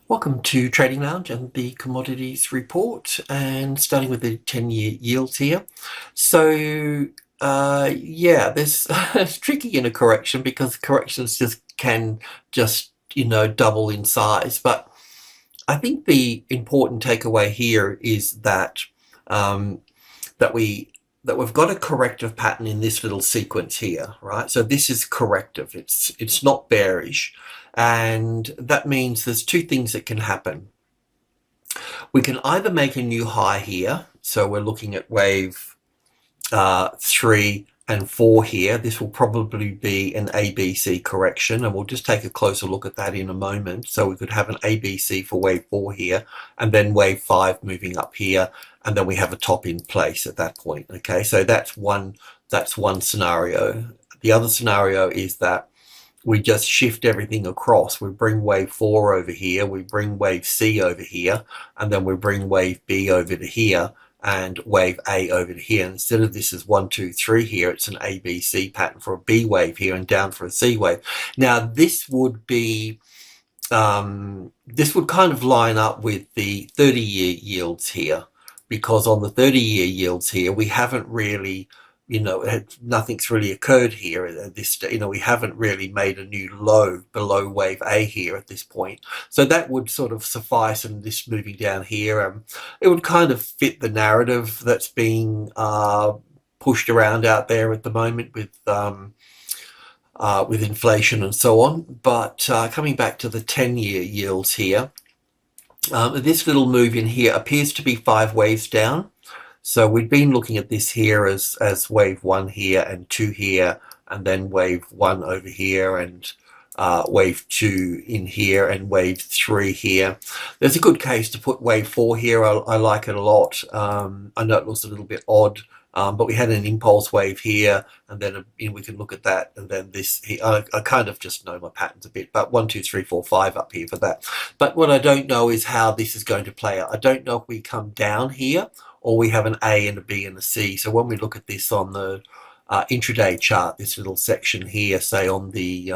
Welcome to Trading Lounge and the Commodities Report, and starting with the 10-year yields here. So yeah, this it's tricky in a correction because corrections can double in size. But I think the important takeaway here is that that we've got a corrective pattern in this little sequence here, right? So this is corrective. It's not bearish. And that means there's two things that can happen. We can either make a new high here. So we're looking at wave 3 and 4 here. This will probably be an ABC correction, and we'll just take a closer look at that in a moment. So we could have an ABC for wave 4 here, and then wave 5 moving up here, and then we have a top in place at that point. Okay, so that's one scenario. The other scenario is that we just shift everything across. We bring wave 4 over here, we bring wave C over here, and then we bring wave B over to here, and wave A over to here. Instead of this is 1, 2, 3 here, it's an ABC pattern for a B wave here and down for a C wave. Now this would be this would kind of line up with the 30-year yields here, because on the 30-year yields here we haven't really, nothing's really occurred here at this, we haven't really made a new low below wave A here at this point. So that would sort of suffice, and this moving down here, it would kind of fit the narrative that's being pushed around out there at the moment with inflation and so on. But coming back to the 10-year yields here, this little move in here appears to be 5 waves down. So we've been looking at this here as wave 1 here and 2 here, and then wave 1 over here, and wave 2 in here, and wave 3 here. There's a good case to put wave 4 here. I like it a lot. I know it looks a little bit odd, but we had an impulse wave here, and then we can look at that, and then this here. I kind of just know my patterns a bit, but 1, 2, 3, 4, 5 up here for that. But what I don't know is how this is going to play out. I don't know if we come down here, or we have an A and a B and a C. So when we look at this on the intraday chart, this little section here, say on the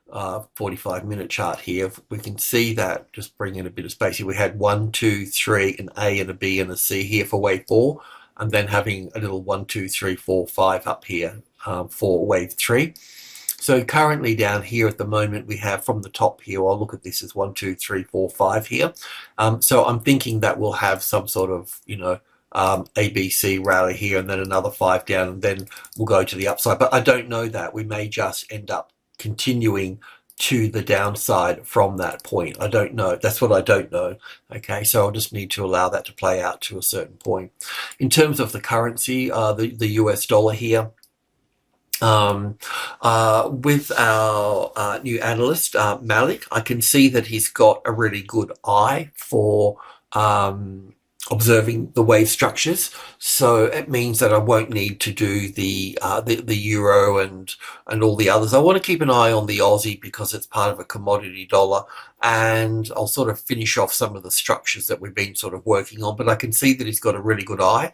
45-minute chart here, we can see that, just bring in a bit of space here, we had 1, 2, 3, an A and a B and a C here for wave 4, and then having a little 1, 2, 3, 4, 5 up here for wave 3. So currently down here at the moment, we have from the top here, I'll look at this as 1, 2, 3, 4, 5 here. So I'm thinking that we'll have some sort of, ABC rally here, and then another 5 down, and then we'll go to the upside. But I don't know that. We may just end up continuing to the downside from that point. I don't know. That's what I don't know. Okay, so I'll just need to allow that to play out to a certain point. In terms of the currency, the US dollar here, with our new analyst, Malik, I can see that he's got a really good eye for observing the wave structures. So it means that I won't need to do the euro and all the others. I want to keep an eye on the Aussie because it's part of a commodity dollar, and I'll sort of finish off some of the structures that we've been sort of working on. But I can see that he's got a really good eye,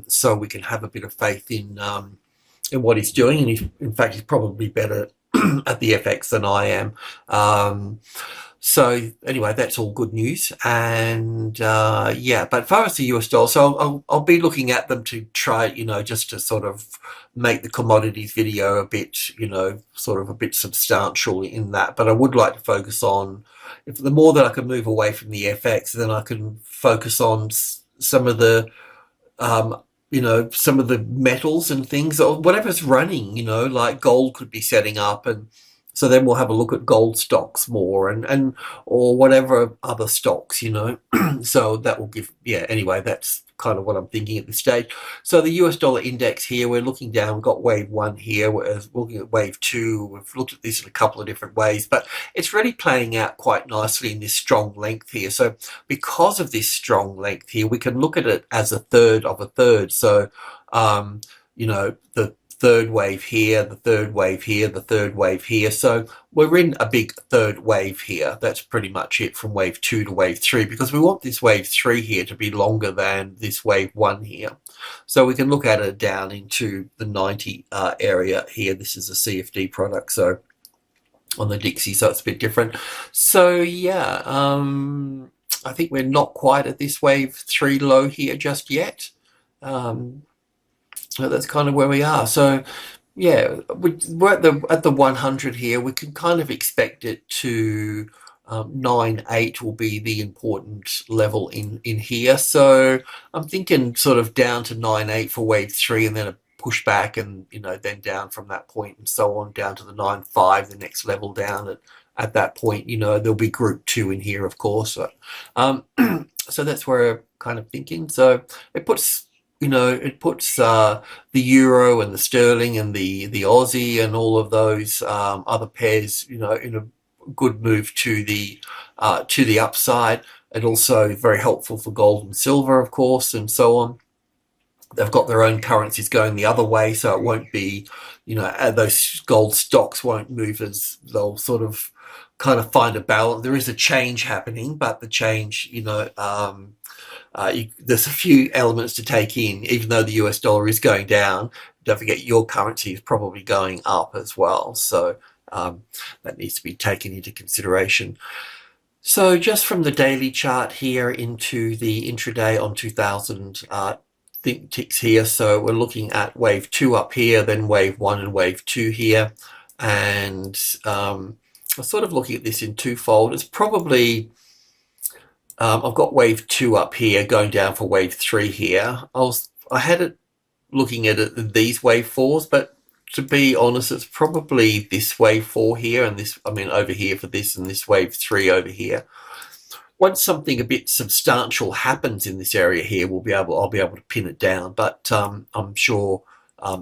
so we can have a bit of faith in what he's doing, and in fact he's probably better at the FX than I am. So anyway, that's all good news. And yeah, but as far as the US dollar, so I'll be looking at them to try, just to sort of make the commodities video a bit, sort of a bit substantial in that. But I would like to focus on, if the more that I can move away from the FX, then I can focus on some of the some of the metals and things, or whatever's running, like gold could be setting up, and so then we'll have a look at gold stocks more, and or whatever other stocks, so that will give, anyway, that's kind of what I'm thinking at this stage. So the US dollar index here, we're looking down, we've got wave 1 here, we're looking at wave 2, we've looked at this in a couple of different ways, but it's really playing out quite nicely in this strong length here. So because of this strong length here, we can look at it as a third of a third. So the third wave here, the third wave here, the third wave here. So we're in a big third wave here. That's pretty much it from wave 2 to wave 3, because we want this wave 3 here to be longer than this wave 1 here. So we can look at it down into the 90 area here. This is a CFD product. So on the Dixie, so it's a bit different. So yeah, I think we're not quite at this wave 3 low here just yet. So that's kind of where we are. So yeah, we're at the 100 here. We can kind of expect it to 9.8 will be the important level in here. So I'm thinking sort of down to 9.8 for wave 3, and then a push back, and then down from that point and so on down to the 9.5, the next level down at that point. There'll be group 2 in here, of course. So, so that's where I'm kind of thinking. So it puts the euro and the sterling and the Aussie and all of those other pairs, in a good move to the upside. And also very helpful for gold and silver, of course, and so on. They've got their own currencies going the other way, so it won't be, those gold stocks won't move, as they'll sort of kind of find a balance. There is a change happening, but the change, there's a few elements to take in. Even though the US dollar is going down, don't forget your currency is probably going up as well. So that needs to be taken into consideration. So just from the daily chart here into the intraday on 2000 ticks here. So we're looking at wave 2 up here, then wave 1 and wave 2 here. And I'm sort of looking at this in twofold. It's probably... I've got wave 2 up here going down for wave 3 here. I had it looking at it these wave 4s, but to be honest, it's probably this wave 4 here and this, over here for this, and this wave 3 over here. Once something a bit substantial happens in this area here, I'll be able to pin it down. But I'm sure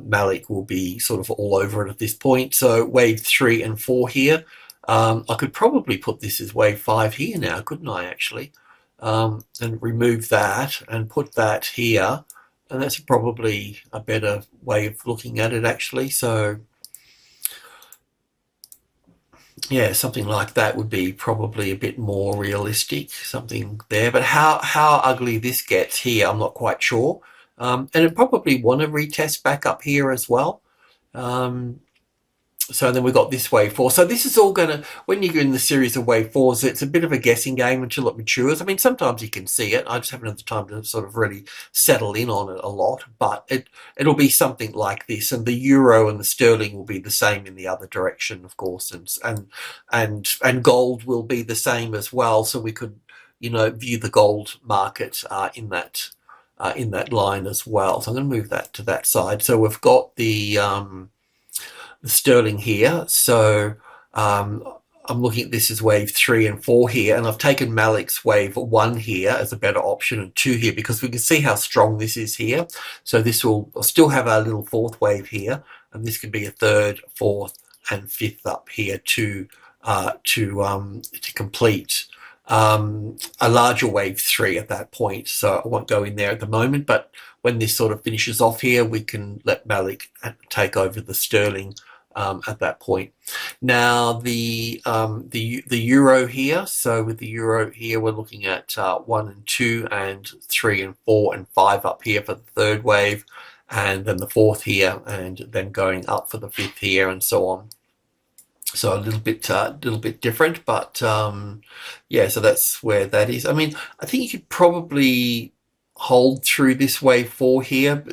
Malik will be sort of all over it at this point. So wave 3 and 4 here. I could probably put this as wave 5 here now, couldn't I, actually? And remove that and put that here, and that's probably a better way of looking at it, actually. So yeah, something like that would be probably a bit more realistic, something there. But how ugly this gets here, I'm not quite sure. And it'd probably want to retest back up here as well. So then we've got this wave 4. So this is all going to, when you're in the series of wave 4s, it's a bit of a guessing game until it matures. Sometimes you can see it. I just haven't had the time to sort of really settle in on it a lot, but it'll be something like this. And the euro and the sterling will be the same in the other direction, of course, and gold will be the same as well. So we could, view the gold market in that line as well. So I'm going to move that to that side. So we've got the sterling here. So I'm looking at this as wave 3 and 4 here, and I've taken Malik's wave 1 here as a better option, and 2 here, because we can see how strong this is here. So this will still have our little 4th wave here, and this could be a 3rd, 4th, and 5th up here to complete a larger wave 3 at that point. So I won't go in there at the moment, but when this sort of finishes off here, we can let Malik take over the sterling at that point. Now the euro here. So with the euro here, we're looking at 1 and 2 and 3 and 4 and 5 up here for the 3rd wave, and then the 4th here, and then going up for the 5th here, and so on. So a little bit different, but yeah. So that's where that is. I think you could probably hold through this wave 4 here.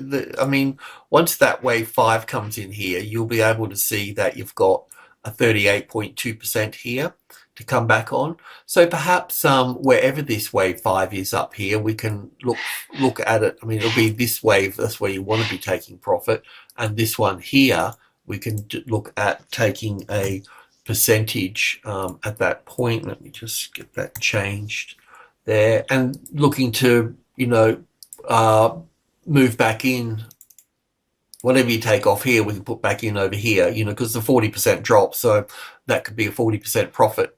Once that wave 5 comes in here, you'll be able to see that you've got a 38.2% here to come back on. So perhaps wherever this wave 5 is up here, we can look at it. It'll be this wave, that's where you want to be taking profit, and this one here, we can look at taking a percentage at that point. Let me just get that changed there, and looking to move back in. Whatever you take off here, we can put back in over here, because the 40% drop, so that could be a 40% profit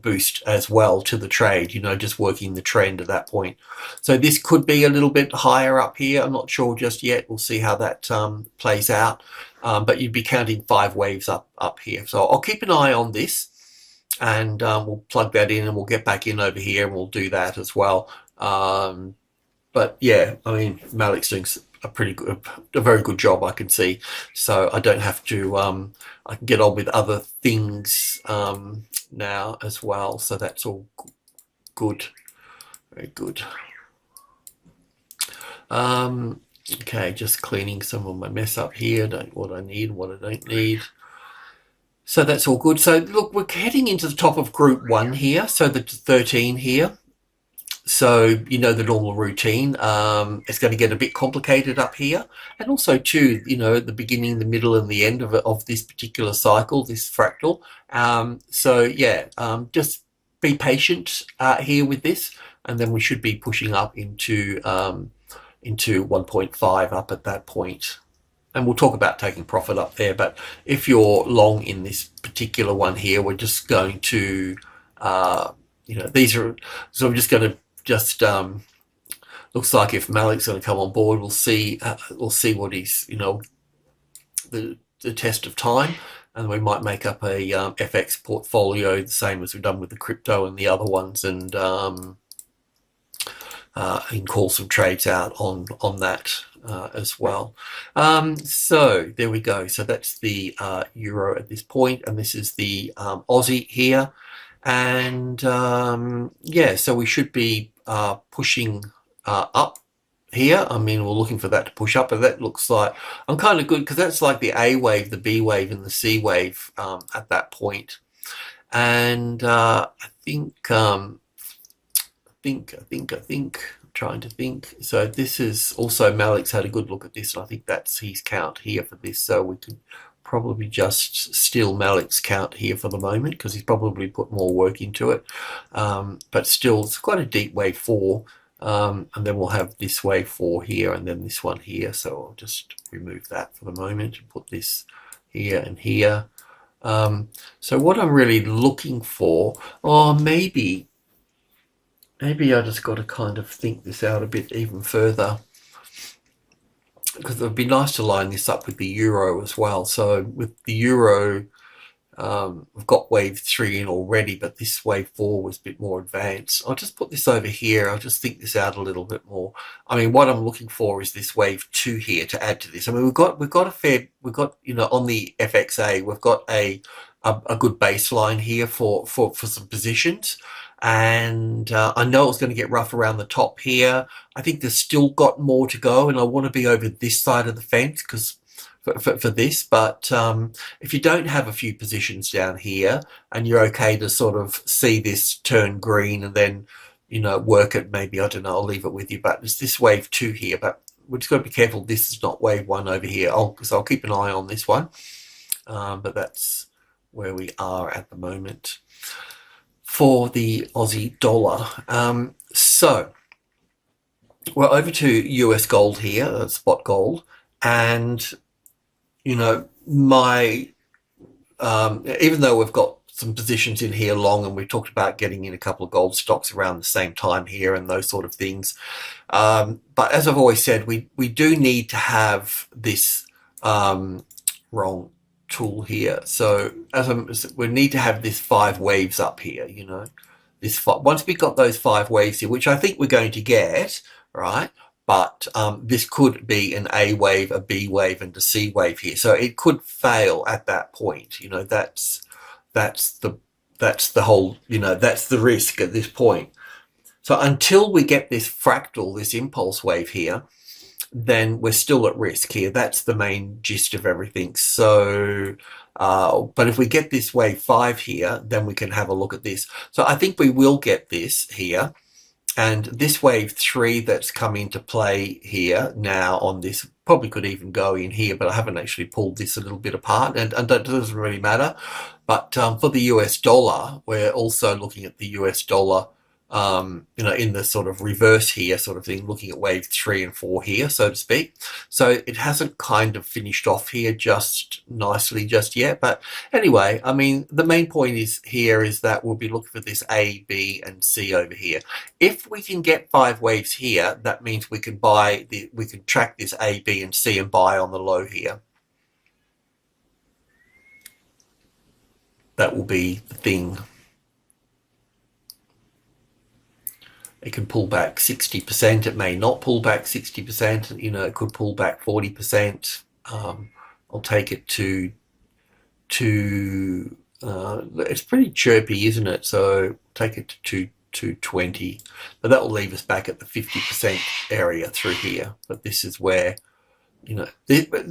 boost as well to the trade, just working the trend at that point. So this could be a little bit higher up here. I'm not sure just yet. We'll see how that plays out. But you'd be counting 5 waves up here. So I'll keep an eye on this, and we'll plug that in, and we'll get back in over here, and we'll do that as well. But yeah, Malik's doing a very good job, I can see. So I don't have to, I can get on with other things now as well. So that's all good, very good. Okay, just cleaning some of my mess up here, what I need, what I don't need. So that's all good. So look, we're heading into the top of group 1 here, so the 13 here. So you know the normal routine. It's going to get a bit complicated up here, and also too, you know, at the beginning, the middle, and the end of this particular cycle, this fractal. So yeah, just be patient here with this, and then we should be pushing up into 1.5 up at that point. And we'll talk about taking profit up there. But if you're long in this particular one here, we're just going to, you know, these are. So I'm just going to looks like if Malik's going to come on board, we'll see what he's, you know, the test of time, and we might make up a FX portfolio the same as we've done with the crypto and the other ones, and call some trades out on that as well. So there we go. So that's the euro at this point, and this is the Aussie here. And yeah, so we should be pushing up here. I mean, we're looking for that to push up, but that looks like I'm kind of good because that's like the A wave, the B wave, and the C wave at that point. And I think I'm trying to think. So this is also Malik's had a good look at this, and I think that's his count here for this. So we can probably just steal Malik's count here for the moment because he's probably put more work into it. But still, it's quite a deep wave 4. And then we'll have this wave 4 here, and then this one here. So I'll just remove that for the moment and put this here and here. So what I'm really looking for, maybe I just got to kind of think this out a bit even further, because it would be nice to line this up with the euro as well. So with the euro, we've got wave 3 in already, but this wave 4 was a bit more advanced. I'll just put this over here. I'll just think this out a little bit more. I mean, what I'm looking for is this wave 2 here to add to this. I mean, we've got you know, on the FXA, we've got a good baseline here for some positions. And I know it's going to get rough around the top here. I think there's still got more to go, and I want to be over this side of the fence because for this. But if you don't have a few positions down here and you're okay to sort of see this turn green and then, you know, work it, maybe, I don't know, I'll leave it with you. But it's this wave 2 here, but we've just got to be careful this is not wave 1 over here. So I'll keep an eye on this one. But that's where we are at the moment for the Aussie dollar. So we're over to US gold here, spot gold, and you know, even though we've got some positions in here long, and we talked about getting in a couple of gold stocks around the same time here and those sort of things, but as I've always said, we do need to have this wrong tool here. So we need to have this 5 waves up here, you know, once we got those 5 waves here, which I think we're going to get, right? But this could be an A wave, a B wave, and a C wave here. So it could fail at that point. You know, that's the whole, you know, that's the risk at this point. So until we get this fractal, this impulse wave here, then we're still at risk here. That's the main gist of everything. So, but if we get this wave 5 here, then we can have a look at this. So I think we will get this here. And this wave 3 that's come into play here now on this, probably could even go in here, but I haven't actually pulled this a little bit apart, and that doesn't really matter. But for the US dollar, we're also looking at the US dollar, you know, in the sort of reverse here sort of thing, looking at wave 3 and 4 here, so to speak. So it hasn't kind of finished off here just nicely just yet. But anyway, I mean, the main point is that we'll be looking for this A, B, and C over here. If we can get 5 waves here, that means we can track this A, B, and C and buy on the low here. That will be the thing. It can pull back 60%. It may not pull back 60%. You know, it could pull back 40%. I'll take it to it's pretty chirpy, isn't it? So take it to 220, but that will leave us back at the 50% area through here. But this is where, you know,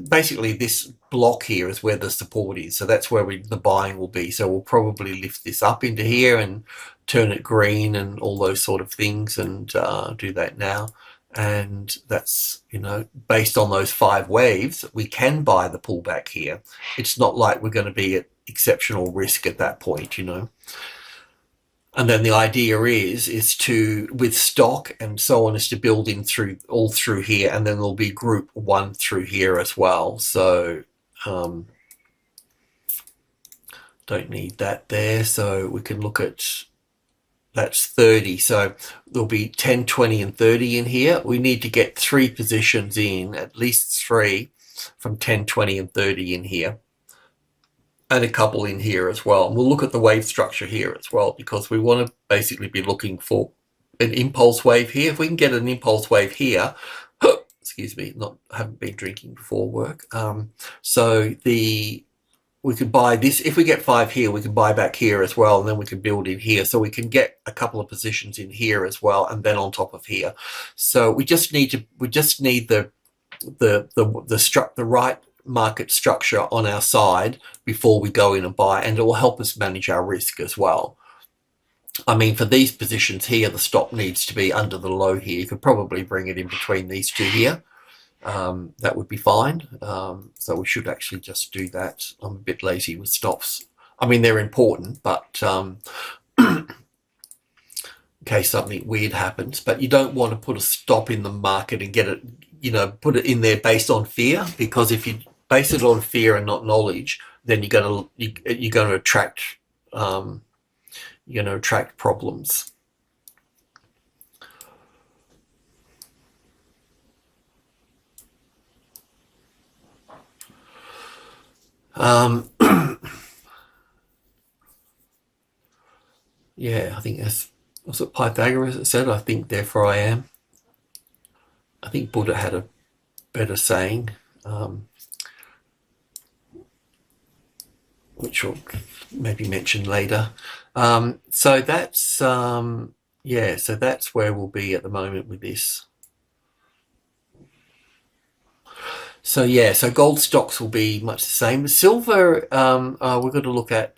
basically this block here is where the support is. So that's where the buying will be. So we'll probably lift this up into here and turn it green and all those sort of things, and do that now. And that's, you know, based on those 5 waves, we can buy the pullback here. It's not like we're going to be at exceptional risk at that point, you know. And then the idea is to, with stock and so on, is to build in all through here, and then there'll be group 1 through here as well. So don't need that there. So we can look at, that's 30. So there'll be 10, 20, and 30 in here. We need to get 3 positions in, at least 3 from 10, 20, and 30 in here, and a couple in here as well. And we'll look at the wave structure here as well, because we want to basically be looking for an impulse wave here. If we can get an impulse wave here, excuse me, haven't been drinking before work. We could buy this. If we get 5 here, we can buy back here as well, and then we can build in here. So we can get a couple of positions in here as well, and then on top of here. So we just need the right market structure on our side before we go in and buy, and it will help us manage our risk as well. I mean, for these positions here, the stop needs to be under the low here. You could probably bring it in between these 2 here. That would be fine. So we should actually just do that. I'm a bit lazy with stops. I mean, they're important, but in case something weird happens. But you don't want to put a stop in the market and get it, you know, put it in there based on fear, because if you base it on fear and not knowledge, then you're going to attract problems. Yeah, I think that's, was it Pythagoras that said, I think therefore I am. I think Buddha had a better saying, which we'll maybe mention later. So that's yeah, so that's where we'll be at the moment with this. So yeah, so gold stocks will be much the same. Silver, we're going to look at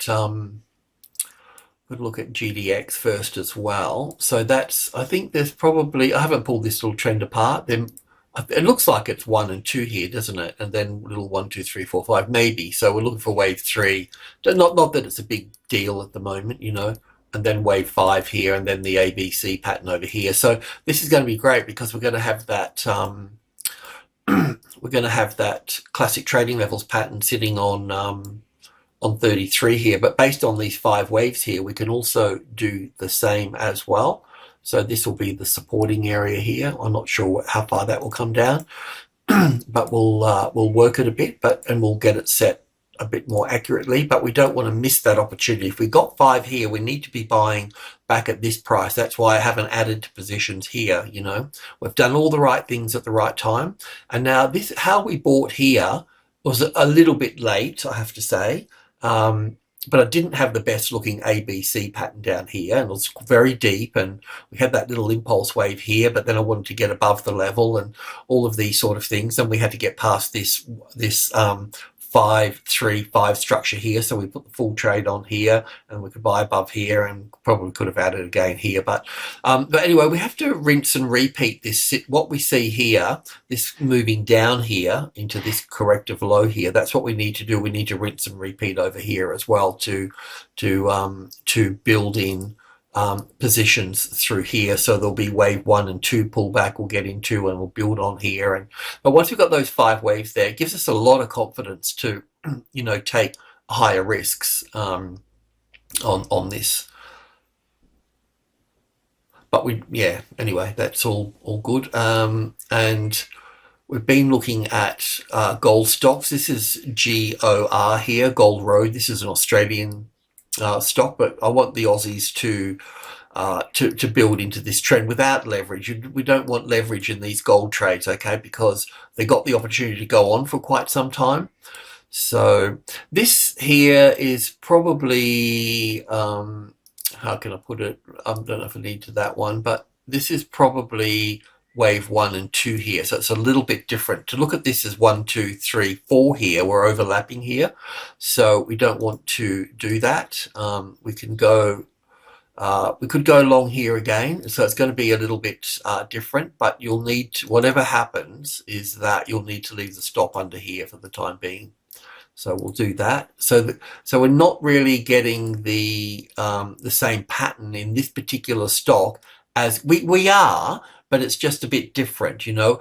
GDX first as well. So that's, I think there's probably, I haven't pulled this little trend apart. Then it looks like it's 1 and 2 here, doesn't it? And then little 1, 2, 3, 4, 5, maybe. So we're looking for wave 3. Not that it's a big deal at the moment, you know. And then wave 5 here, and then the ABC pattern over here. So this is going to be great, because we're going to have that we're going to have that classic trading levels pattern sitting on 33 here. But based on these 5 waves here, we can also do the same as well. So this will be the supporting area here. I'm not sure how far that will come down, but we'll work it a bit, and we'll get it set a bit more accurately. But we don't want to miss that opportunity. If we got 5 here, we need to be buying back at this price. That's why I haven't added to positions here. You know, we've done all the right things at the right time, and now this, how we bought here was a little bit late, I have to say. But I didn't have the best looking ABC pattern down here, and it was very deep, and we had that little impulse wave here, but then I wanted to get above the level and all of these sort of things, and we had to get past this 5, 3, 5 structure here. So we put the full trade on here, and we could buy above here, and probably could have added again here. But anyway, we have to rinse and repeat this. What we see here, this moving down here into this corrective low here, that's what we need to do. We need to rinse and repeat over here as well to build in positions through here. So there'll be wave 1 and 2 pullback we'll get into, and we'll build on here. But once we've got those 5 waves there, it gives us a lot of confidence to, you know, take higher risks on this. But anyway, that's all good. And we've been looking at gold stocks. This is GOR here, Gold Road. This is an Australian stock, but I want the Aussies to to build into this trend without leverage. We don't want leverage in these gold trades, okay, because they got the opportunity to go on for quite some time. So this here is probably, how can I put it? I don't know if I need to that one, but this is probably wave 1 and 2 here. So it's a little bit different. To look at this as 1, 2, 3, 4 here, we're overlapping here. So we don't want to do that. We can go, we could go long here again. So it's going to be a little bit different, but you'll need to, whatever happens is that you'll need to leave the stop under here for the time being. So we'll do that. So we're not really getting the same pattern in this particular stock as we are, but it's just a bit different, you know.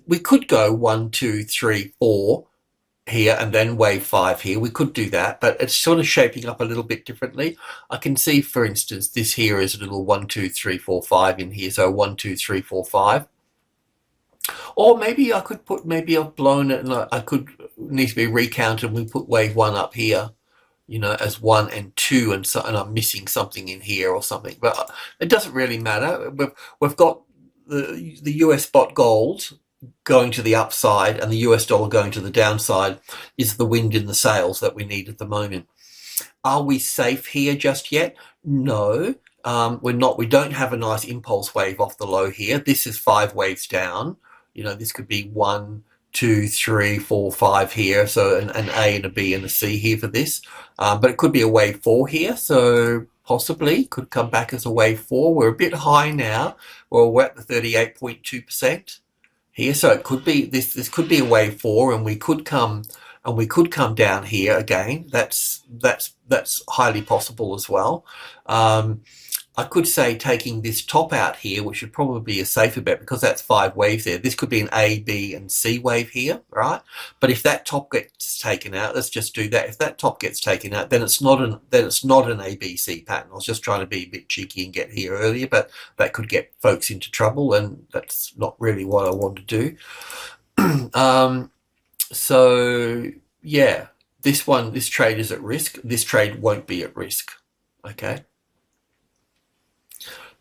We could go 1, 2, 3, 4 here and then wave 5 here. We could do that, but it's sort of shaping up a little bit differently. I can see, for instance, this here is a little 1, 2, 3, 4, 5 in here. So 1, 2, 3, 4, 5. Or maybe I could put, maybe I've blown it and I could need to be recounted and we put wave 1 up here, you know, as 1 and 2 and I'm missing something in here or something. But it doesn't really matter. We've got the US spot gold going to the upside and the US dollar going to the downside is the wind in the sails that we need at the moment. Are we safe here just yet? No, we're not. We don't have a nice impulse wave off the low here. This is 5 waves down. You know, this could be 1, 2, 3, 4, 5 here. So an A and a B and a C here for this. But it could be a wave 4 here. So possibly could come back as a wave 4. We're a bit high now. We're at the 38.2% here. So it could be this could be a wave 4 and we could come down here again. That's highly possible as well. I could say taking this top out here, which would probably be a safer bet because that's 5 waves there. This could be an A, B, and C wave here, right? But if that top gets taken out, let's just do that. If that top gets taken out, then it's not an A, B, C pattern. I was just trying to be a bit cheeky and get here earlier, but that could get folks into trouble, and that's not really what I want to do. So yeah, this trade is at risk. This trade won't be at risk. Okay.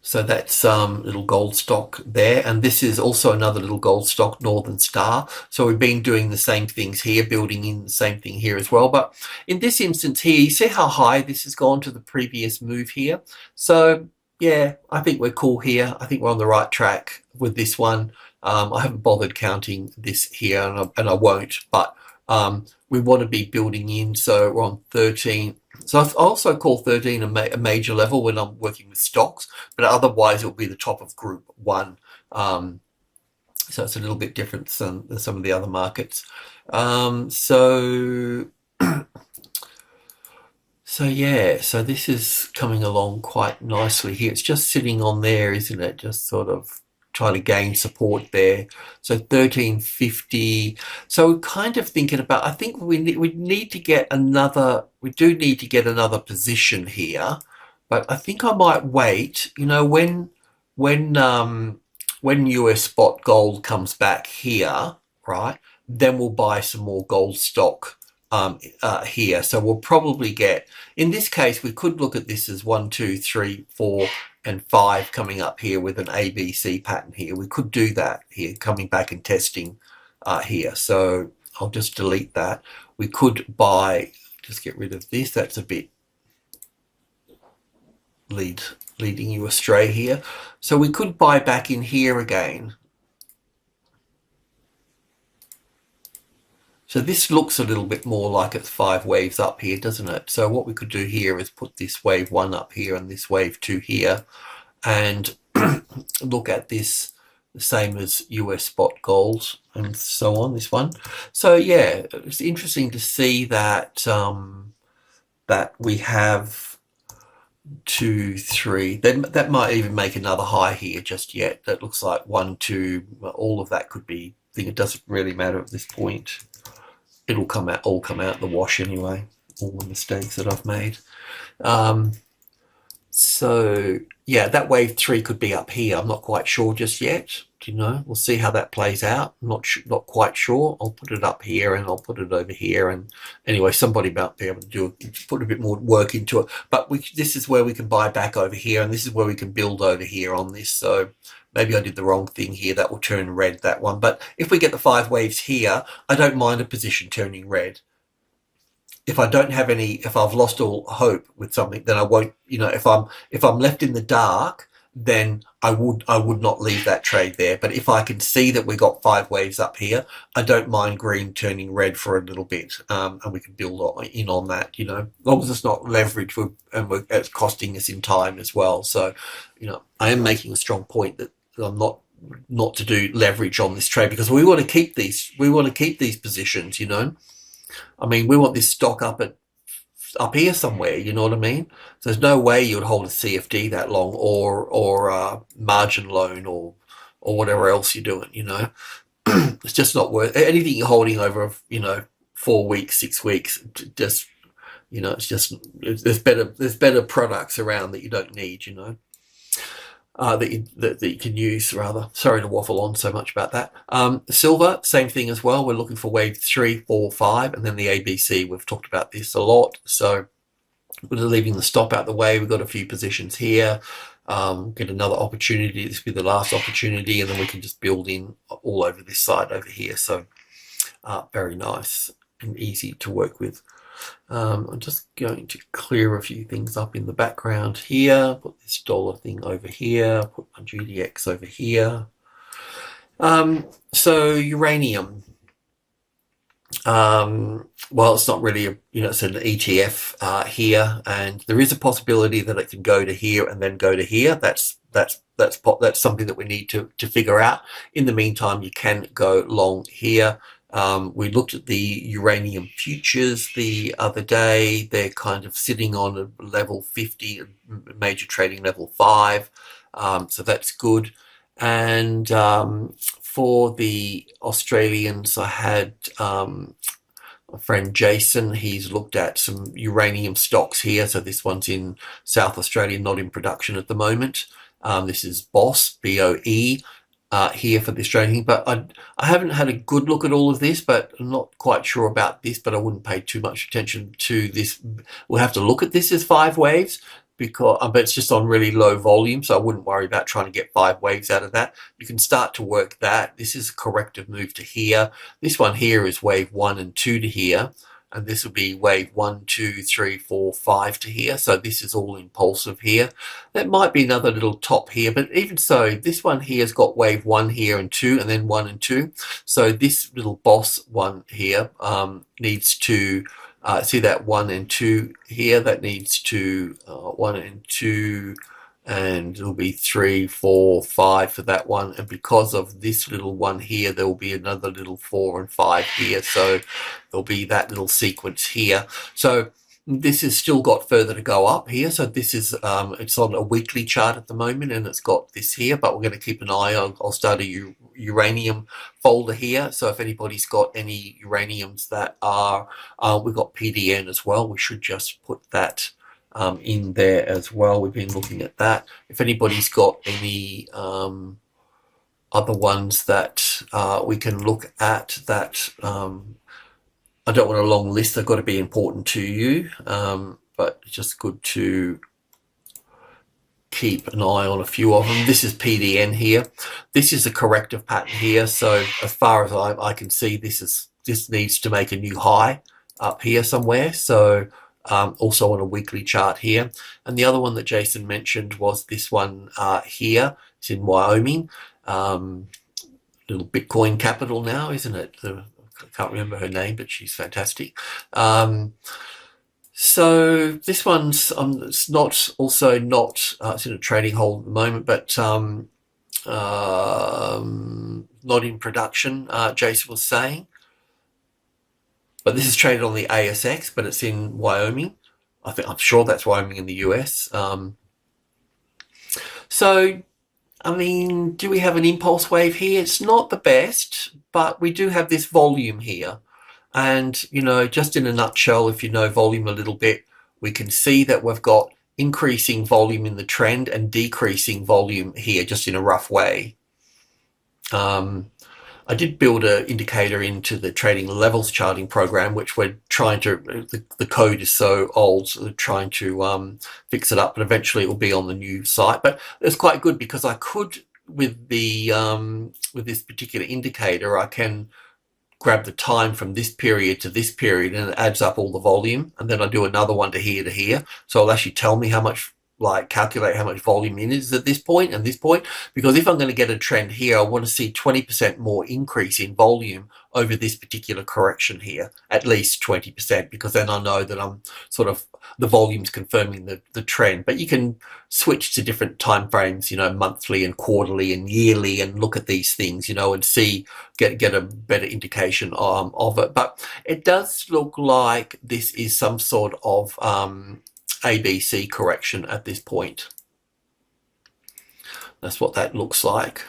So that's little gold stock there, and this is also another little gold stock, Northern Star. So we've been doing the same things here, building in the same thing here as well. But in this instance here, you see how high this has gone to the previous move here. So yeah, I think we're cool here. I think we're on the right track with this one. I haven't bothered counting this here, and I won't. But we want to be building in. So we're on 13. So I also call 13 a major level when I'm working with stocks, but otherwise it'll be the top of group 1. So it's a little bit different than some of the other markets. So yeah, so this is coming along quite nicely here. It's just sitting on there, isn't it? Just sort of trying to gain support there. So 1350. So we're kind of thinking about, I think we need to get another, we do need to get another position here, but I think I might wait, you know, when US spot gold comes back here, right, then we'll buy some more gold stock here. So we'll probably get, in this case, we could look at this as 1, 2, 3, 4, and 5 coming up here with an ABC pattern here. We could do that here, coming back and testing here. So I'll just delete that. We could buy, just get rid of this. That's a bit leading you astray here. So we could buy back in here again. So this looks a little bit more like it's 5 waves up here, doesn't it? So what we could do here is put this wave 1 up here and this wave 2 here, and look at this the same as US spot gold and so on, this one. So yeah, it's interesting to see that that we have 2, 3. Then that might even make another high here just yet. That looks like 1, 2. All of that could be. I think it doesn't really matter at this point. It'll all come out the wash anyway, all the mistakes that I've made. So yeah, that wave 3 could be up here. I'm not quite sure just yet. You know, we'll see how that plays out. I'm not quite sure. I'll put it up here and I'll put it over here. And anyway, somebody might be able to put a bit more work into it. But this is where we can buy back over here, and this is where we can build over here on this. So maybe I did the wrong thing here. That will turn red, that one. But if we get the 5 waves here, I don't mind a position turning red. If I don't have any, if I've lost all hope with something, then I won't, you know, if I'm left in the dark, then I would not leave that trade there. But if I can see that we got 5 waves up here, I don't mind green turning red for a little bit, and we can build on that, you know, as long as it's not leverage and it's costing us in time as well. So, you know, I am making a strong point that I'm not to do leverage on this trade, because we want to keep these positions, you know. I mean, we want this stock up here somewhere, you know what I mean? So there's no way you would hold a CFD that long, or margin loan, or whatever else you're doing, you know. It's just not worth anything you're holding over, you know, 4 weeks, 6 weeks. Just, you know, it's just, there's better products around that you don't need, you know. That you can use, rather. Sorry to waffle on so much about that. Silver, same thing as well. We're looking for wave 3, 4, 5, and then the ABC. We've talked about this a lot. So we're leaving the stop out the way. We've got a few positions here. Get another opportunity. This will be the last opportunity, and then we can just build in all over this side over here. So very nice and easy to work with. I'm just going to clear a few things up in the background here, put this dollar thing over here, put my GDX over here. So uranium, well, it's not really it's an ETF here, and there is a possibility that it can go to here and then go to here. That's something that we need to figure out. In the meantime, you can go long here. We looked at the uranium futures the other day. They're kind of sitting on a level 50, major trading level 5. So that's good. And for the Australians, I had my friend Jason. He's looked at some uranium stocks here. So this one's in South Australia, not in production at the moment. This is BOSS, BOE. Here for the Australian thing, but I haven't had a good look at all of this, but I'm not quite sure about this, but I wouldn't pay too much attention to this. We'll have to look at this as 5 waves, because but it's just on really low volume, so I wouldn't worry about trying to get 5 waves out of that. You can start to work that. This is a corrective move to here. This one here is wave 1 and 2 to here, and this will be wave 1, 2, 3, 4, 5 to here. So this is all impulsive here. That might be another little top here, but even so, this one here has got wave 1 here and 2, and then 1 and 2. So this little boss one here needs to see that 1 and 2 here. That needs to 1 and 2. And it'll be 3, 4, 5 for that one, and because of this little one here, there will be another little 4 and 5 here, so there'll be that little sequence here. So this has still got further to go up here. So this is it's on a weekly chart at the moment, and it's got this here, but we're going to keep an eye on. I'll start a uranium folder here, so if anybody's got any uraniums that are we've got PDN as well, we should just put that in there as well. We've been looking at that. If anybody's got any other ones that we can look at, that I don't want a long list. They've got to be important to you, but it's just good to keep an eye on a few of them. This is PDN here. This is a corrective pattern here. So as far as I can see, this needs to make a new high up here somewhere. So also on a weekly chart here. And the other one that Jason mentioned was this one here. It's in Wyoming. Little Bitcoin capital now, isn't it? I can't remember her name, but she's fantastic. So this one's it's not it's in a trading hold at the moment, but not in production, Jason was saying. But this is traded on the ASX, but it's in Wyoming. I'm sure that's Wyoming in the US. So, I mean, do we have an impulse wave here? It's not the best, but we do have this volume here. And, just in a nutshell, if you know volume a little bit, we can see that we've got increasing volume in the trend and decreasing volume here, just in a rough way. I did build an indicator into the trading levels charting program, which we're trying to, the code is so old, so we're trying to fix it up, but eventually it will be on the new site. But it's quite good because I could, with the with this particular indicator, I can grab the time from this period to this period, and it adds up all the volume, and then I do another one to here, so it'll actually tell me how much, like calculate how much volume in is at this point and this point, because if I'm going to get a trend here, I want to see 20% more increase in volume over this particular correction here, at least 20%, because then I know that I'm sort of, the volume's confirming the trend. But you can switch to different time frames, you know, monthly and quarterly and yearly, and look at these things, you know, and see, get a better indication of it. But it does look like this is some sort of ABC correction at this point. That's what that looks like.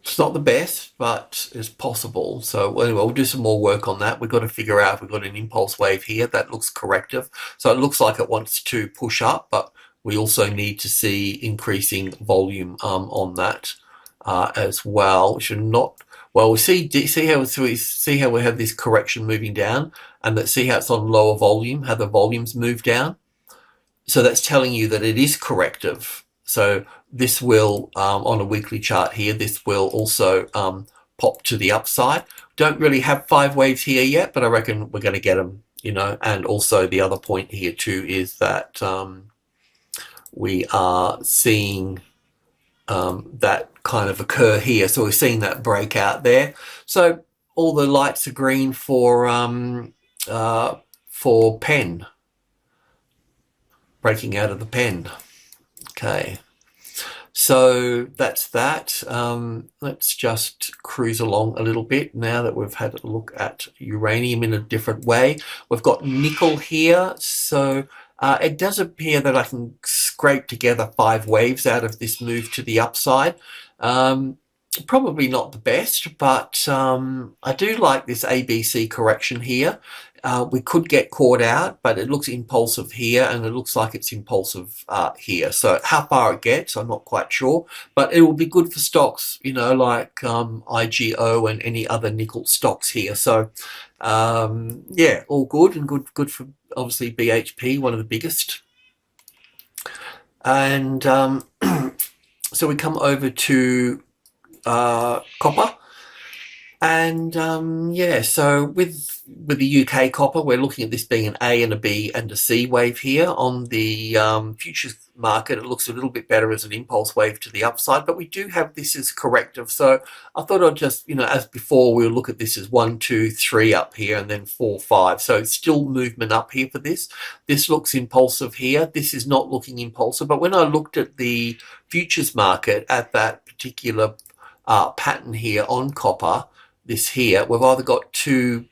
It's not the best, but it's possible. So anyway, we'll do some more work on that. We've got to figure out if we've got an impulse wave here that looks corrective. So it looks like it wants to push up, but we also need to see increasing volume on that as well. We should not. Well, we see how we have this correction moving down, and that see how it's on lower volume, how the volumes move down. So that's telling you that it is corrective. So this will, on a weekly chart here, this will also pop to the upside. Don't really have 5 waves here yet, but I reckon we're going to get them, you know. And also the other point here too is that we are seeing that kind of occur here. So we're seeing that breakout there. So all the lights are green for pen, breaking out of the pen. Okay, so that's that. Let's just cruise along a little bit now that we've had a look at uranium in a different way. We've got nickel here, so it does appear that I can scrape together 5 waves out of this move to the upside. Probably not the best, but I do like this ABC correction here. We could get caught out, but it looks impulsive here, and it looks like it's impulsive here. So how far it gets, I'm not quite sure, but it will be good for stocks, you know, like IGO and any other nickel stocks here. So yeah, all good, and good for obviously BHP, one of the biggest. And so we come over to copper, and yeah, so with the UK copper, we're looking at this being an A and a B and a C wave here. On the futures market, it looks a little bit better as an impulse wave to the upside, but we do have this as corrective. So I thought I'd just, you know, as before, we'll look at this as 1, 2, 3 up here, and then 4, 5. So it's still movement up here for this. This looks impulsive here. This is not looking impulsive, but when I looked at the futures market at that particular pattern here on copper, this here, we've either got two,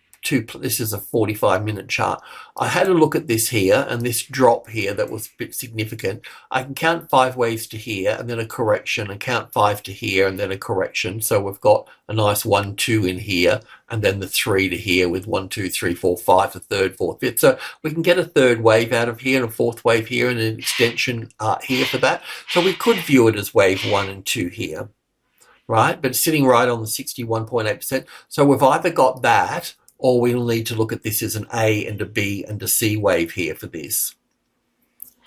this is a 45-minute chart. I had a look at this here, and this drop here that was a bit significant. I can count 5 waves to here, and then a correction, and count 5 to here, and then a correction. So we've got a nice 1, 2 in here, and then the 3 to here with 1, 2, 3, 4, 5, a third, fourth, fifth. So we can get a third wave out of here, and a fourth wave here, and an extension here for that. So we could view it as wave 1 and 2 here, right? But it's sitting right on the 61.8%. So we've either got that, or we'll need to look at this as an A and a B and a C wave here for this,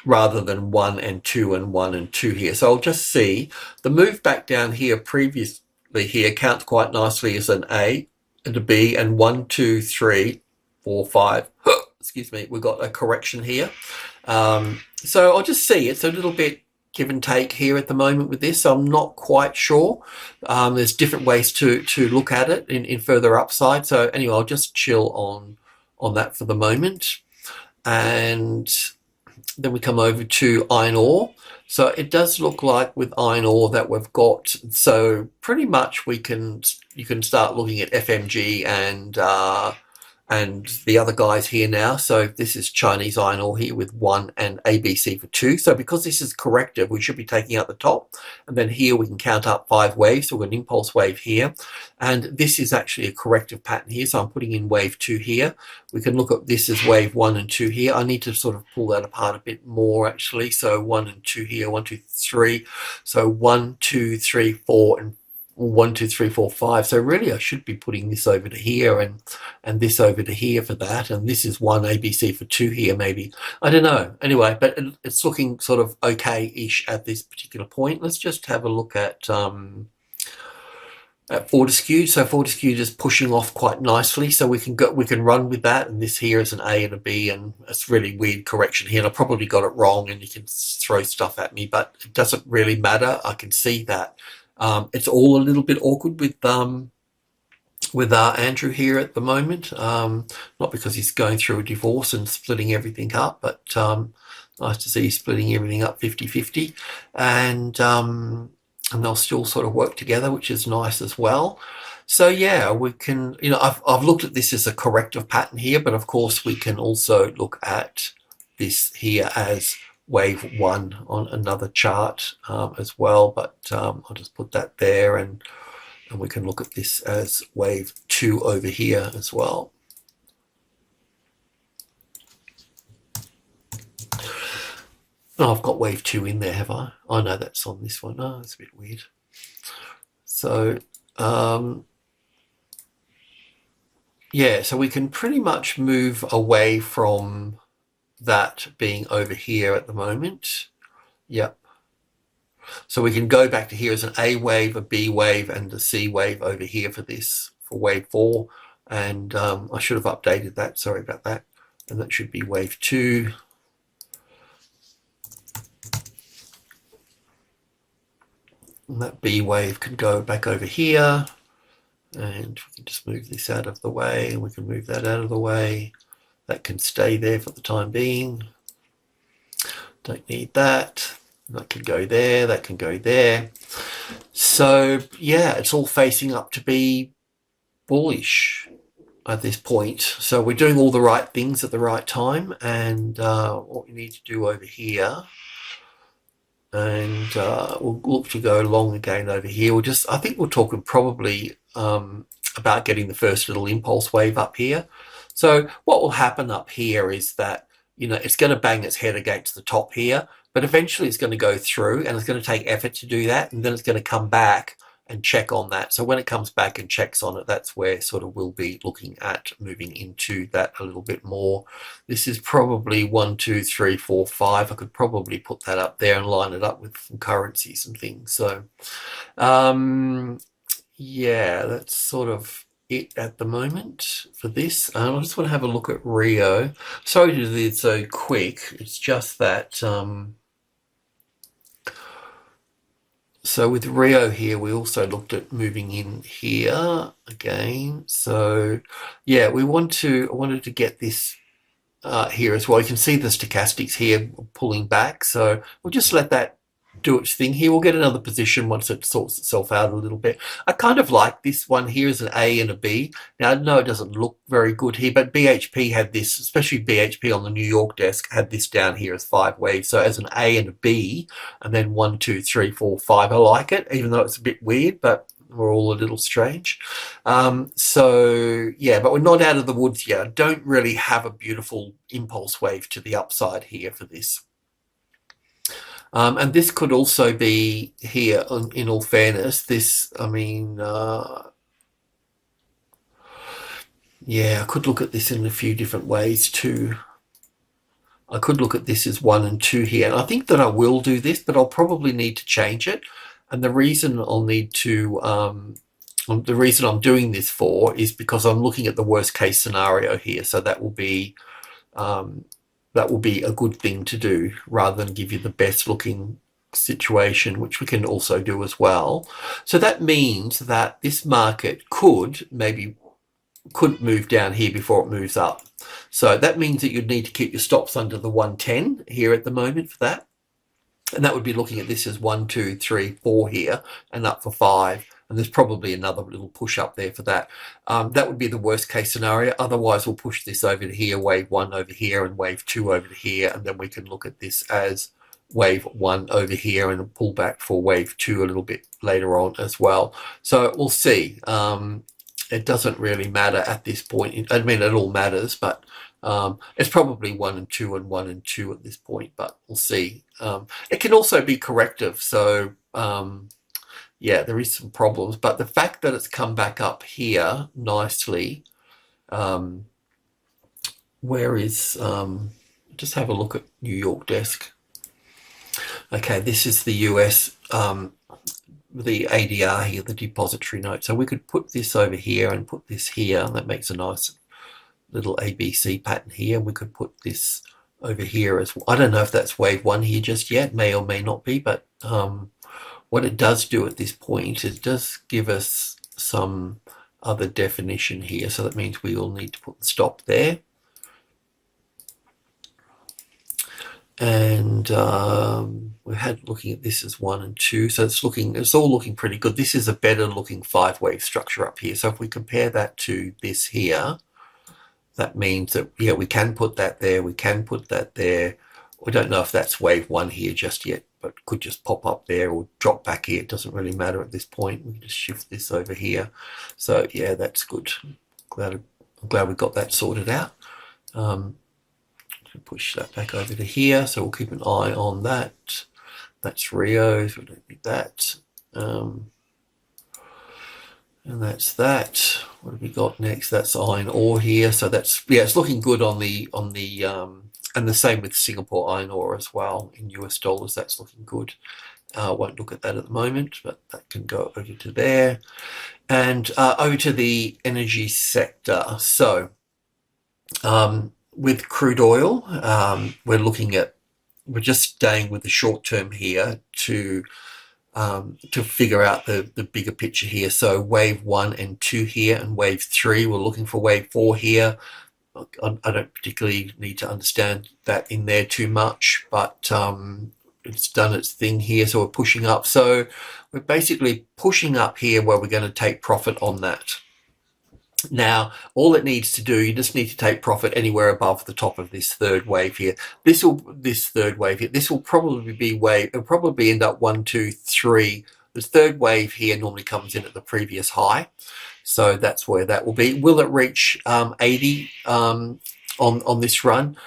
rather than 1 and 2 and 1 and 2 here. So I'll just see the move back down here previously here counts quite nicely as an A and a B, and 1, 2, 3, 4, 5. Excuse me, we've got a correction here. So I'll just see. It's a little bit give and take here at the moment with this. I'm not quite sure. There's different ways to look at it in further upside. So anyway, I'll just chill on that for the moment. And then we come over to iron ore. So it does look like with iron ore that we've got, so pretty much you can start looking at FMG and and the other guys here now. So this is Chinese iron ore here with 1 and ABC for 2. So because this is corrective, we should be taking out the top, and then here we can count up 5 waves. So we've got an impulse wave here, and this is actually a corrective pattern here. So I'm putting in wave 2 here. We can look at this as wave 1 and 2 here. I need to sort of pull that apart a bit more actually. So 1 and 2 here, 1, 2, 3. So 1, 2, 3, 4, and 1, 2, 3, 4, 5. So really I should be putting this over to here and this over to here for that, and this is 1 ABC for 2 here maybe. I don't know. Anyway, but it's looking sort of okay-ish at this particular point. Let's just have a look at Fortescue. So Fortescue just pushing off quite nicely, so we can run with that, and this here is an A and a B, and it's really weird correction here, and I probably got it wrong, and you can throw stuff at me, but it doesn't really matter. I can see that. It's all a little bit awkward with Andrew here at the moment, not because he's going through a divorce and splitting everything up, but nice to see he's splitting everything up 50-50, and they'll still sort of work together, which is nice as well. So yeah, we can, you know, I've looked at this as a corrective pattern here, but of course we can also look at this here as wave 1 on another chart as well, but I'll just put that there, and we can look at this as wave 2 over here as well. Oh, I've got wave 2 in there, have I? Oh no, that's on this one. Oh, that's a bit weird. So yeah, so we can pretty much move away from that being over here at the moment. Yep. So we can go back to here as an A wave, a B wave, and a C wave over here for this, for wave 4. And I should have updated that, sorry about that. And that should be wave 2. And that B wave can go back over here. And we can just move this out of the way, and we can move that out of the way. That can stay there for the time being. Don't need that. That can go there, that can go there. So yeah, it's all facing up to be bullish at this point. So we're doing all the right things at the right time, and what we need to do over here, and we'll look to go long again over here. I think we're talking probably about getting the first little impulse wave up here. So what will happen up here is that, you know, it's going to bang its head against the top here, but eventually it's going to go through, and it's going to take effort to do that, and then it's going to come back and check on that. So when it comes back and checks on it, that's where sort of we'll be looking at moving into that a little bit more. This is probably 1, 2, 3, 4, 5. I could probably put that up there and line it up with some currencies and things. So yeah, that's sort of it at the moment for this. I just want to have a look at Rio. Sorry to do this so quick. It's just that so with Rio here, we also looked at moving in here again. So yeah, I wanted to get this here as well. You can see the stochastics here pulling back, so we'll just let that do its thing here. We'll get another position once it sorts itself out a little bit. I kind of like this one here as an A and a B. Now, I know it doesn't look very good here, but BHP had this, especially BHP on the New York desk, had this down here as 5 waves. So as an A and a B, and then 1, 2, 3, 4, 5. I like it, even though it's a bit weird, but we're all a little strange. So yeah, but we're not out of the woods yet. I don't really have a beautiful impulse wave to the upside here for this. And this could also be here, in all fairness, this, I mean, yeah, I could look at this in a few different ways too. I could look at this as 1 and 2 here, and I think that I will do this, but I'll probably need to change it. And the reason I'll need to, the reason I'm doing this for is because I'm looking at the worst case scenario here. So that will be a good thing to do, rather than give you the best looking situation, which we can also do as well. So that means that this market could move down here before it moves up. So that means that you'd need to keep your stops under the 110 here at the moment for that. And that would be looking at this as 1, 2, 3, 4 here, and up for 5. and there's probably another little push up there for that. That would be the worst case scenario. Otherwise, we'll push this over to here, wave 1 over here, and wave 2 over to here, and then we can look at this as wave 1 over here and pull back for wave 2 a little bit later on as well. So we'll see. It doesn't really matter at this point. I mean, it all matters, but it's probably 1 and 2 and 1 and 2 at this point, but we'll see. It can also be corrective, so yeah, there is some problems, but the fact that it's come back up here nicely, where is, just have a look at New York desk. Okay, this is the US, the ADR here, the depository note. So we could put this over here and put this here. That makes a nice little ABC pattern here. We could put this over here as well. I don't know if that's wave 1 here just yet, may or may not be, but what it does do at this point is it does give us some other definition here. So that means we will need to put the stop there. And we had looking at this as 1 and 2, so it's all looking pretty good. This is a better looking 5-wave structure up here. So if we compare that to this here, that means that, yeah, we can put that there, we can put that there. We don't know if that's wave 1 here just yet, but could just pop up there or drop back here. It doesn't really matter at this point. We can just shift this over here. So yeah, that's good. I'm glad we got that sorted out. Push that back over to here, so we'll keep an eye on that. That's Rio, so we don't need that. And that's that. What have we got next? That's iron ore here. So that's, yeah, it's looking good on the and the same with Singapore iron ore as well in US dollars. That's looking good. Won't look at that at the moment, but that can go over to there. And over to the energy sector. So with crude oil, we're just staying with the short term here to figure out the bigger picture here. So wave 1 and 2 here, and wave 3. We're looking for wave 4 here. I don't particularly need to understand that in there too much, but it's done its thing here, so we're pushing up. So we're basically pushing up here where we're going to take profit on that. Now, all it needs to do, you just need to take profit anywhere above the top of this third wave here. This third wave here, this will probably be it'll probably end up 1, 2, 3. The third wave here normally comes in at the previous high. So that's where that will be. Will it reach 80 on this run?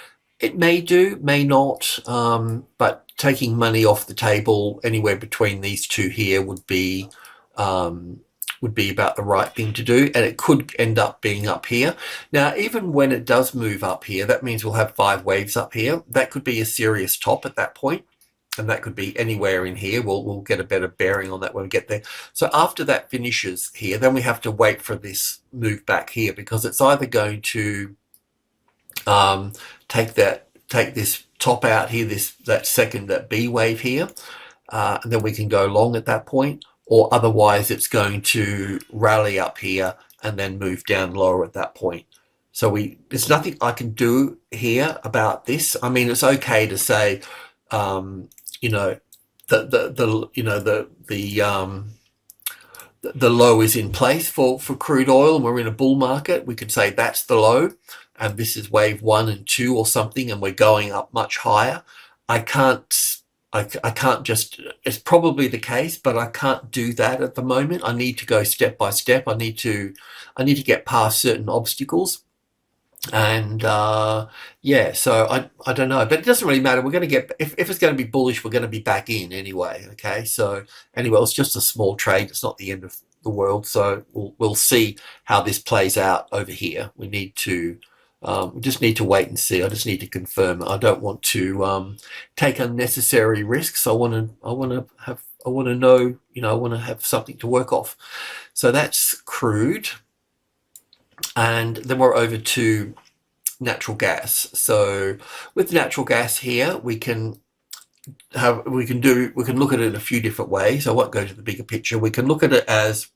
It may do, may not, but taking money off the table anywhere between these two here would be about the right thing to do, and it could end up being up here. Now, even when it does move up here, that means we'll have 5 waves up here. That could be a serious top at that point, and that could be anywhere in here. We'll get a better bearing on that when we get there. So after that finishes here, then we have to wait for this move back here, because it's either going to take this top out here, that B wave here, and then we can go long at that point. Or otherwise it's going to rally up here and then move down lower at that point. So there's nothing I can do here about this. I mean, it's okay to say, you know, the low is in place for crude oil, and we're in a bull market. We could say that's the low, and this is wave 1 and 2 or something, and we're going up much higher. I can't just, it's probably the case, but I can't do that at the moment. I need to go step by step. I need to get past certain obstacles. And yeah, so I don't know, but it doesn't really matter. We're going to get, if it's going to be bullish, we're going to be back in anyway. Okay, so anyway, it's just a small trade. It's not the end of the world. So we'll see how this plays out over here. We just need to wait and see. I just need to confirm. I don't want to take unnecessary risks. I want to know, you know, I want to have something to work off. So that's crude, and then we're over to natural gas. So with natural gas here, we can look at it a few different ways. I won't go to the bigger picture. We can look at it as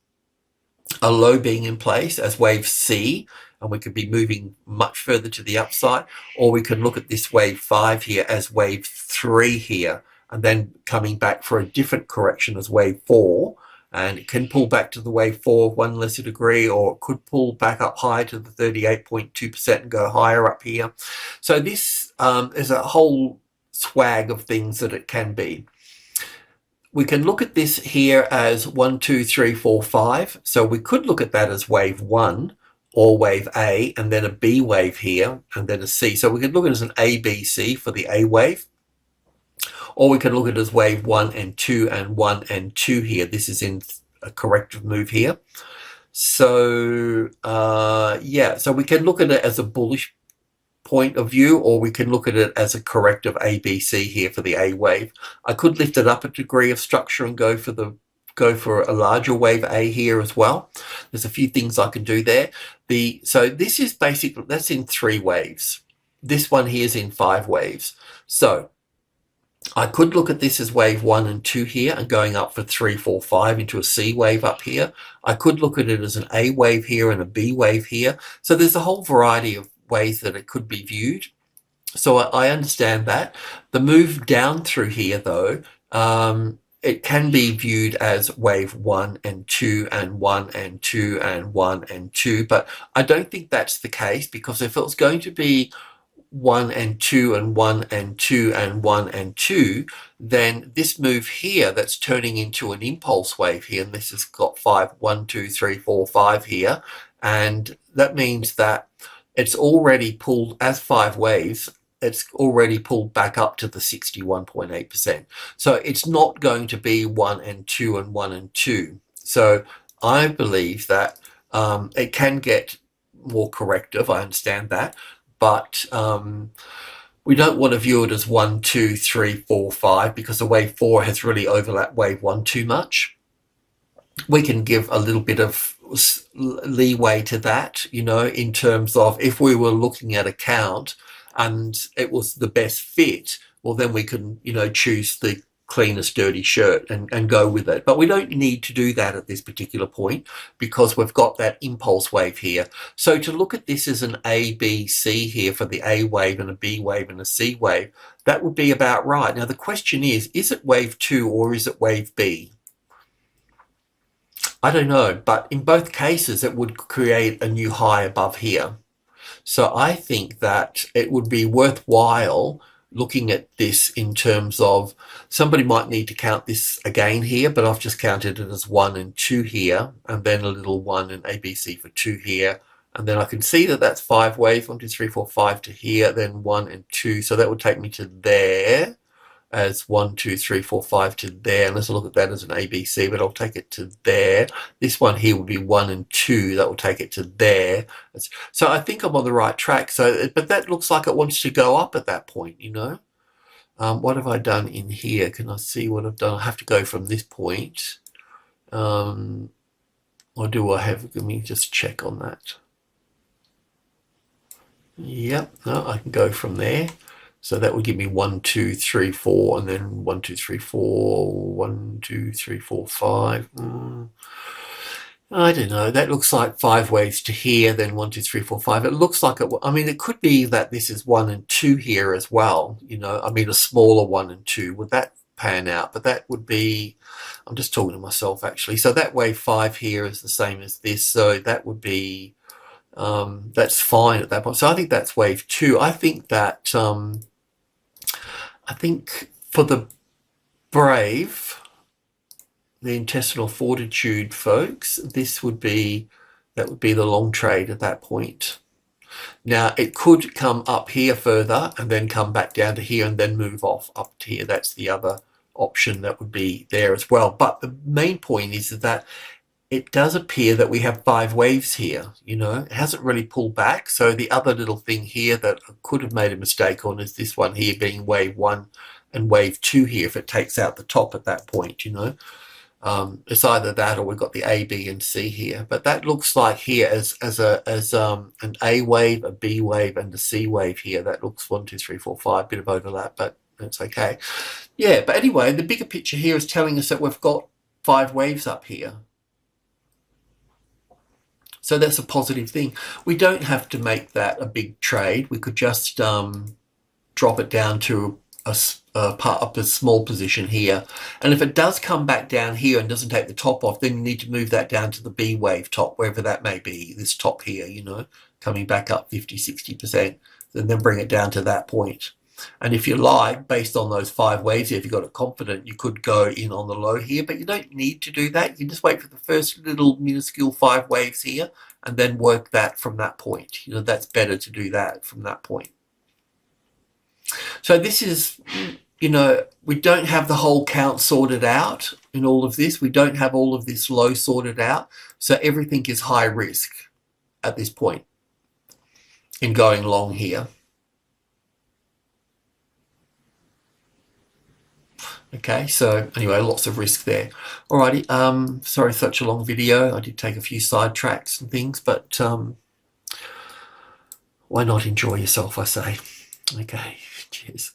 a low being in place as wave C, and we could be moving much further to the upside, or we can look at this wave 5 here as wave 3 here, and then coming back for a different correction as wave 4, and it can pull back to the wave 4 of one lesser degree, or it could pull back up high to the 38.2% and go higher up here. So this is a whole swag of things that it can be. We can look at this here as 1, 2, 3, 4, 5. So we could look at that as wave 1 or wave A, and then a B wave here, and then a C. So we could look at it as an A, B, C for the A wave. Or we can look at it as wave 1 and 2 and 1 and 2 here. This is in a corrective move here. So yeah, so we can look at it as a bullish point of view, or we can look at it as a corrective ABC here for the A wave. I could lift it up a degree of structure and go for a larger wave A here as well. There's a few things I can do there. So this is basically, that's in 3 waves. This one here is in 5 waves. So I could look at this as wave 1 and 2 here and going up for 3, 4, 5 into a C wave up here. I could look at it as an A wave here and a B wave here. So there's a whole variety of ways that it could be viewed. So I understand that. The move down through here though, it can be viewed as wave 1 and 2 and 1 and 2 and 1 and 2, but I don't think that's the case, because if it was going to be 1 and 2 and 1 and 2 and 1 and 2, then this move here that's turning into an impulse wave here, and this has got 5, 1, 2, 3, 4, 5 here, and that means that it's already pulled as 5 waves. It's already pulled back up to the 61.8%. So it's not going to be 1 and 2 and 1 and 2. So I believe that it can get more corrective. I understand that. But we don't want to view it as 1, 2, 3, 4, 5, because the wave 4 has really overlapped wave 1 too much. We can give a little bit of leeway to that, you know, in terms of if we were looking at a count and it was the best fit, well, then we can, you know, choose the cleanest dirty shirt and go with it. But we don't need to do that at this particular point, because we've got that impulse wave here. So to look at this as an A, B, C here for the A wave and a B wave and a C wave, that would be about right. Now the question is it wave 2 or is it wave B? I don't know, but in both cases it would create a new high above here. So I think that it would be worthwhile looking at this in terms of, somebody might need to count this again here, but I've just counted it as 1 and 2 here, and then a little 1 and ABC for 2 here, and then I can see that that's 5 waves, 1, 2, 3, 4, 5 to here, then 1 and 2, so that would take me to there as 1, 2, 3, 4, 5 to there, and let's look at that as an ABC, but I'll take it to there. This one here would be 1 and 2, that will take it to there. So I think I'm on the right track. So, but that looks like it wants to go up at that point, you know. What have I done in here? Can I see what I've done? I have to go from this point. Or do I have, let me just check on that. Yep, no, I can go from there. So that would give me 1, 2, 3, 4, and then 1, 2, 3, 4, 1, 2, 3, 4, 5. I don't know. That looks like 5 waves to here, then 1, 2, 3, 4, 5. It looks like it. I mean, it could be that this is 1 and 2 here as well. You know, I mean, a smaller 1 and 2. Would that pan out? But that would be. I'm just talking to myself actually. So that wave 5 here is the same as this. So that would be. That's fine at that point. So I think that's wave 2. I think that. I think for the brave, the intestinal fortitude folks, that would be the long trade at that point. Now it could come up here further and then come back down to here and then move off up to here. That's the other option that would be there as well. But the main point is that it does appear that we have 5 waves here, you know. It hasn't really pulled back. So the other little thing here that I could have made a mistake on is this one here being wave 1 and wave 2 here, if it takes out the top at that point, you know. It's either that or we've got the A, B, and C here. But that looks like here as an A wave, a B wave, and a C wave here. That looks 1, 2, 3, 4, 5, bit of overlap, but that's okay. Yeah, but anyway, the bigger picture here is telling us that we've got 5 waves up here. So that's a positive thing. We don't have to make that a big trade. We could just drop it down to part of a small position here, and if it does come back down here and doesn't take the top off, then you need to move that down to the B wave top, wherever that may be, this top here, you know, coming back up 50-60%, and then bring it down to that point. And if you like, based on those 5 waves here, if you've got it confident, you could go in on the low here, but you don't need to do that. You can just wait for the first little minuscule 5 waves here and then work that from that point. You know, that's better to do that from that point. So this is, you know, we don't have the whole count sorted out in all of this. We don't have all of this low sorted out. So everything is high risk at this point in going long here. Okay, so anyway, lots of risk there. Alrighty, sorry such a long video. I did take a few sidetracks and things, but why not enjoy yourself, I say. Okay, cheers.